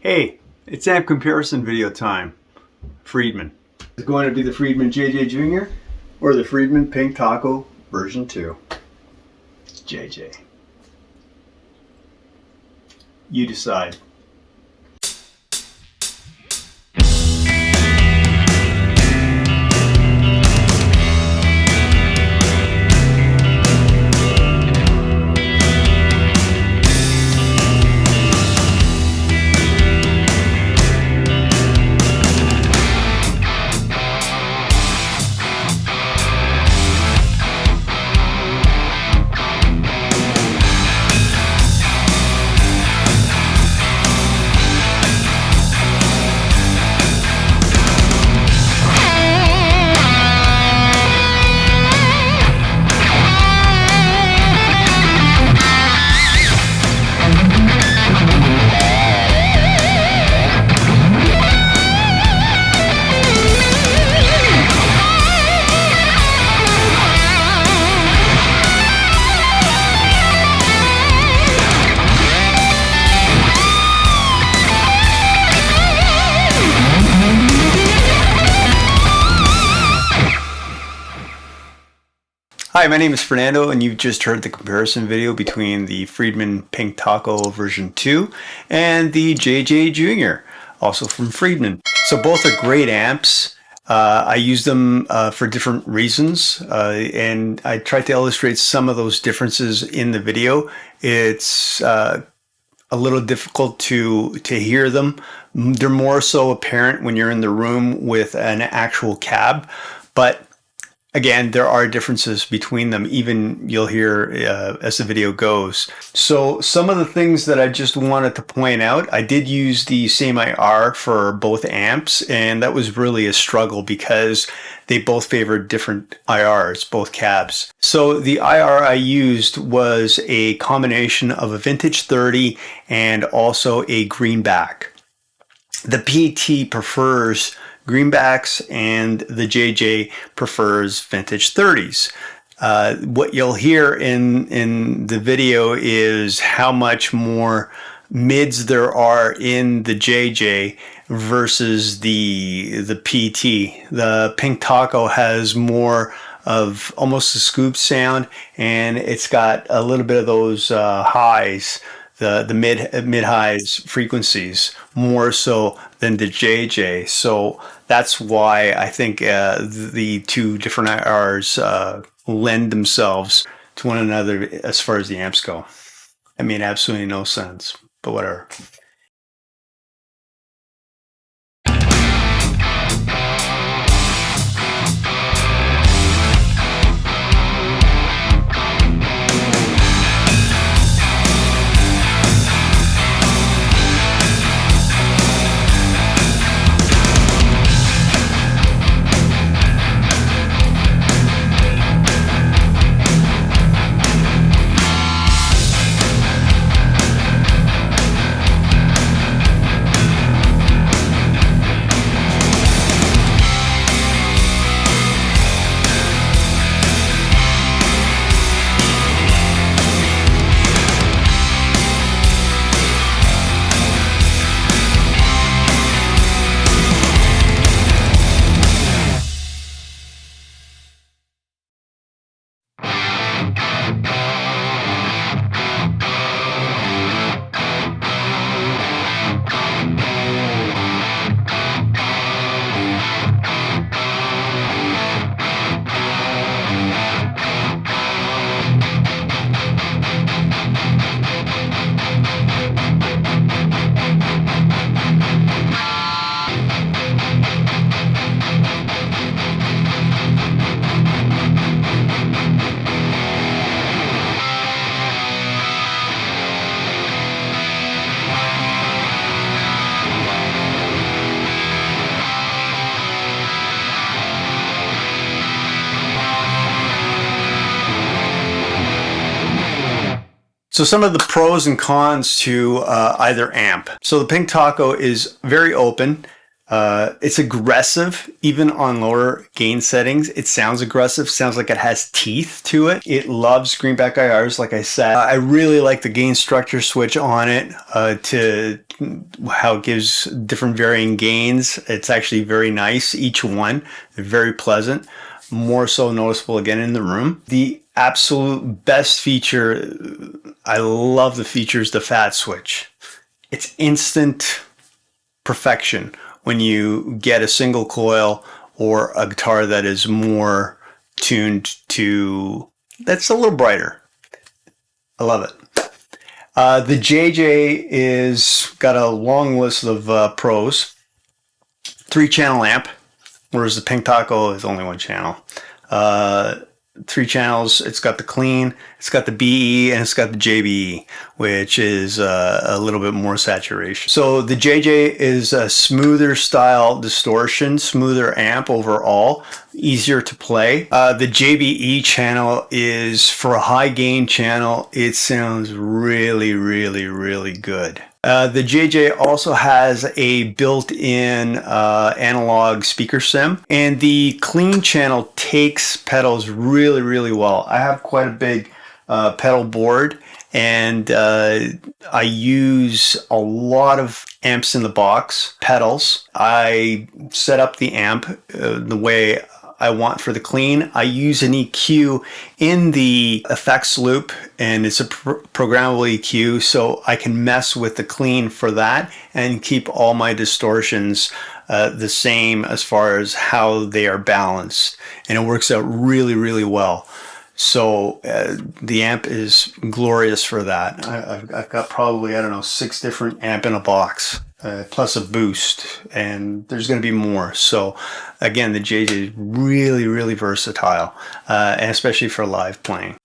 Hey, it's amp comparison video time. Friedman. Is going to be the Friedman JJ Jr. or the Friedman Pink Taco version 2? JJ. You decide. Hi, my name is Fernando, and you've just heard the comparison video between the Friedman Pink Taco version 2 and the JJ Jr., also from Friedman. So both are great amps. I use them for different reasons, and I tried to illustrate some of those differences in the video. It's a little difficult to hear them. They're more so apparent when you're in the room with an actual cab, but again, there are differences between them, even you'll hear as the video goes. So some of the things that I just wanted to point out, I did use the same IR for both amps, and that was really a struggle because they both favored different IRs, both cabs. So the IR I used was a combination of a vintage 30 and also a greenback. The PT prefers greenbacks and the JJ prefers vintage 30s. What you'll hear in the video is how much more mids there are in the JJ versus the PT. The Pink Taco has more of almost a scoop sound, and it's got a little bit of those highs, the mid-highs frequencies, more so than the JJ. So that's why I think the two different IRs lend themselves to one another as far as the amps go. It made absolutely no sense, but whatever. So some of the pros and cons to either amp. So the Pink Taco is very open. It's aggressive, even on lower gain settings. It sounds aggressive, sounds like it has teeth to it. It loves greenback IRs, like I said. I really like the gain structure switch on it to how it gives different varying gains. It's actually very nice, each one, very pleasant, more so noticeable again in the room. The absolute best feature, I love the features, the fat switch. It's instant perfection when you get a single coil or a guitar that is more tuned to, that's a little brighter. I love it. The JJ is got a long list of pros. 3-channel amp, whereas the Pink Taco is only 1 channel. 3 channels. It's got the clean, it's got the BE, and it's got the JBE, which is a little bit more saturation. So the JJ is a smoother style distortion, smoother amp overall, easier to play. The JBE channel is, for a high gain channel, it sounds really, really, really good. The JJ also has a built-in analog speaker sim, and the clean channel takes pedals really, really well. I have quite a big pedal board, and I use a lot of amps in the box pedals. I set up the amp the way I want for the clean. I use an EQ in the effects loop, and it's a programmable EQ, so I can mess with the clean for that and keep all my distortions the same as far as how they are balanced, and it works out really, really well. So the amp is glorious for that. I've got probably, I don't know, 6 different amp in a box, plus a boost, and there's going to be more. So again, the JJ is really, really versatile, and especially for live playing.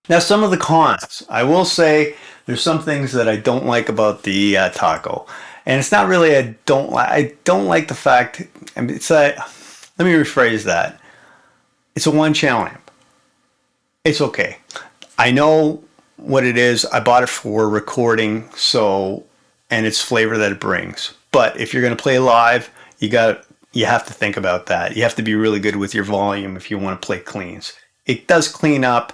Now, some of the cons. I will say there's some things that I don't like about the Taco, and it's not really I don't like the fact. I mean, it's a, let me rephrase that. It's a 1-channel amp. It's okay. I know what it is. I bought it for recording, so, and its flavor that it brings. But if you're going to play live, you have to think about that. You have to be really good with your volume if you want to play cleans. It does clean up.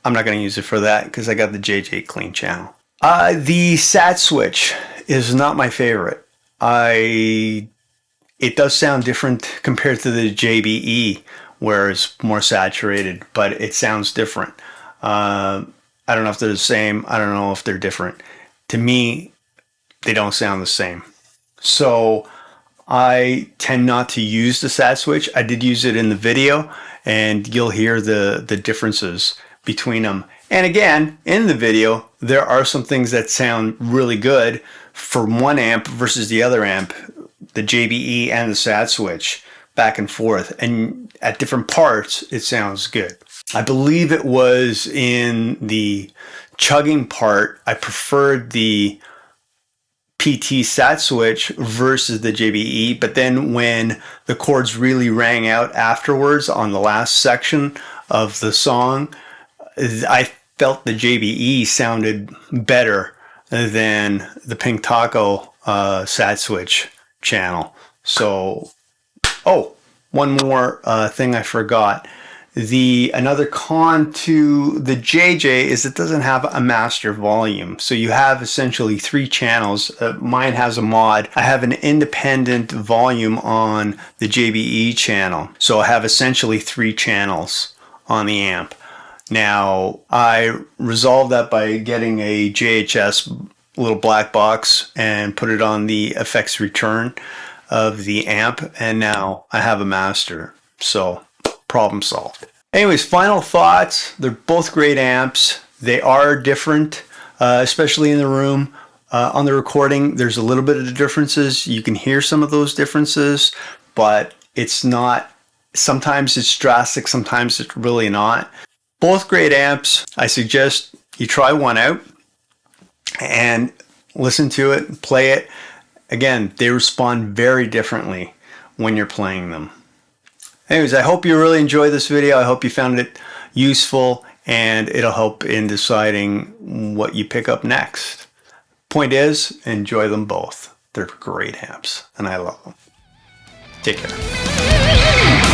I'm not going to use it for that because I got the JJ clean channel. The SAT switch is not my favorite. It does sound different compared to the JBE, where it's more saturated, but it sounds different. I don't know if they're the same. I don't know if they're different. To me, they don't sound the same. So I tend not to use the SAT switch. I did use it in the video, and you'll hear the differences between them. And again, in the video, there are some things that sound really good for one amp versus the other amp, the JBE and the SAT switch, back and forth. And at different parts, it sounds good. I believe it was in the chugging part, I preferred the PT SAT switch versus the JBE, but then when the chords really rang out afterwards on the last section of the song, I felt the JBE sounded better than the Pink Taco SAT switch channel. So, oh, one more thing I forgot. Another con to the JJ is it doesn't have a master volume. So you have essentially 3 channels. Mine has a mod. I have an independent volume on the JBE channel. So I have essentially 3 channels on the amp. Now, I resolved that by getting a JHS little black box and put it on the effects return of the amp, and now I have a master. So, problem solved. Anyways, final thoughts. They're both great amps. They are different, especially in the room. On the recording, there's a little bit of the differences. You can hear some of those differences, but it's not, sometimes it's drastic, sometimes it's really not. Both great amps. I suggest you try one out and listen to it, play it. Again, they respond very differently when you're playing them. Anyways, I hope you really enjoyed this video. I hope you found it useful, and it'll help in deciding what you pick up next. Point is, enjoy them both. They're great amps, and I love them. Take care.